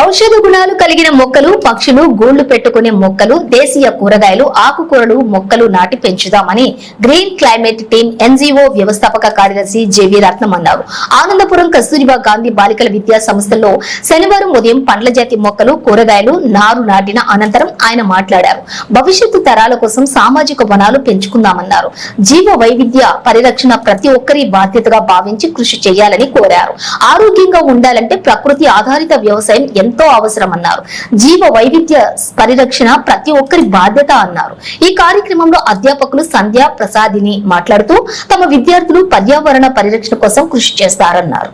ఔషధ గుణాలు కలిగిన మొక్కలు, పక్షులు గూళ్లు పెట్టుకునే మొక్కలు, దేశీయ కూరగాయలు, ఆకుకూరలు మొక్కలు నాటి పెంచుదామని గ్రీన్ క్లైమేట్ టీమ్ ఎన్జీఓ వ్యవస్థాపక కార్యదర్శి జేవి రత్నం అన్నారు. ఆనందపురం కస్తూరిబా గాంధీ బాలికల విద్యా సంస్థల్లో శనివారం ఉదయం పండ్ల జాతి మొక్కలు, కూరగాయలు నారు నాటిన అనంతరం ఆయన మాట్లాడారు. భవిష్యత్తు తరాల కోసం సామాజిక వనాలు పెంచుకుందామన్నారు. జీవ వైవిధ్య పరిరక్షణ ప్రతి ఒక్కరి బాధ్యతగా భావించి కృషి చేయాలని కోరారు. ఆరోగ్యంగా ఉండాలంటే ప్రకృతి ఆధారిత వ్యవసాయం ఎంతో అవసరమన్నారు. జీవ వైవిధ్య పరిరక్షణ ప్రతి ఒక్కరి బాధ్యత అన్నారు. ఈ కార్యక్రమంలో అధ్యాపకులు సంధ్య ప్రసాదిని మాట్లాడుతూ తమ విద్యార్థులు పర్యావరణ పరిరక్షణ కోసం కృషి చేస్తారన్నారు.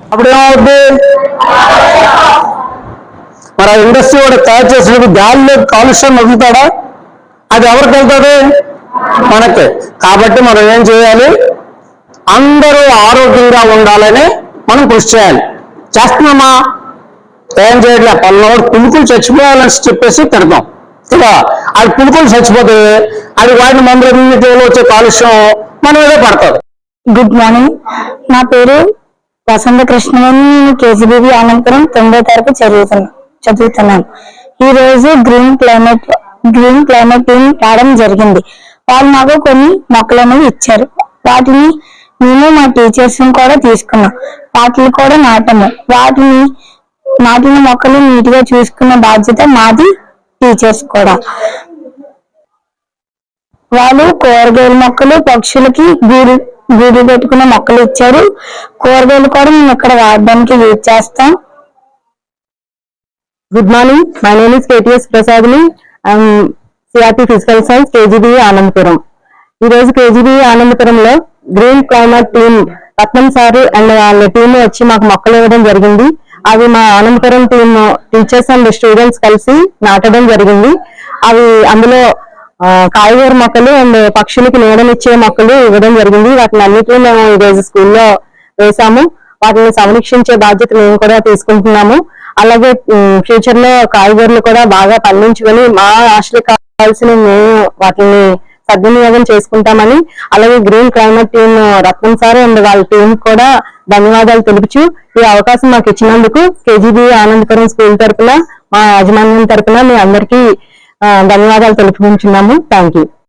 మరి ఇండస్ట్రీ కూడా తయారు చేసినప్పుడు గాలిలో కాలుష్యం వదులుతాడా? అది ఎవరికి వెళ్తుంది? మనకే. కాబట్టి మనం ఏం చేయాలి? అందరూ ఆరోగ్యంగా ఉండాలని మనం కృషి చేయాలి. చేస్తున్నామా? ఏం చేయట్లే. పల్లెవాడు పులుకులు చచ్చిపోవాలని చెప్పేసి తిడతాం కదా. అది పులుకులు చచ్చిపోతే అది వాడిన మందులు వచ్చే కాలుష్యం మన మీద పడుతుంది. గుడ్ మార్నింగ్, నా పేరు వసంత కృష్ణవేణి. నేను కేజీబీవీ అనంతరం 9వ తరగతి చదువుతున్నాను. ఈ రోజు గ్రీన్ క్లైమేట్ టీమ్ రావడం జరిగింది. వాళ్ళు మాకు కొన్ని మొక్కలను ఇచ్చారు. వాటిని మేము మా టీచర్స్ కూడా తీసుకున్నాం. వాటిని కూడా నాటాము. నాటిన మొక్కలు నీట్గా చూసుకున్న బాధ్యత మాది, టీచర్స్ కూడా. వాళ్ళు కూరగాయల మొక్కలు, పక్షులకి గూడు పెట్టుకున్న మొక్కలు ఇచ్చారు. కూరగాయలు కూడా మేము ఇక్కడ వాడడానికి యూజ్ చేస్తాం. Good morning, my name is KTS ప్రసాద్ని. CRT physical science, KGBV Anandapuram. ఈ రోజు కేజీబీవీ ఆనందపురంలో green climate team Ratnam sir and వాళ్ళ టీమ్ వచ్చి మాకు మొక్కలు ఇవ్వడం జరిగింది. అవి మా Anandapuram team teachers and students కలిసి నాటడం జరిగింది. అవి అందులో కాయగూర మొక్కలు అండ్ పక్షులకి నీడనిచ్చే మొక్కలు ఇవ్వడం జరిగింది. వాటిని అన్నిటినీ మేము ఈ రోజు స్కూల్లో వేసాము. వాటిని సంరక్షించే బాధ్యత మేము కూడా తీసుకుంటున్నాము. అలాగే ఫ్యూచర్ లో కాయగూరలు కూడా బాగా పండించుకొని మా ఆశలకు కావాల్సిన మేము వాటిని సద్వినియోగం చేసుకుంటామని, అలాగే green climate team Ratnam sir and వాళ్ళ టీం కూడా ధన్యవాదాలు తెలుపుచు ఈ అవకాశం మాకు ఇచ్చినందుకు కేజీబీవీ ఆనందపురం స్కూల్ తరఫున, మా యాజమాన్యం తరఫున మీ అందరికీ ధన్యవాదాలు తెలుపుకుంటున్నాము. Thank you.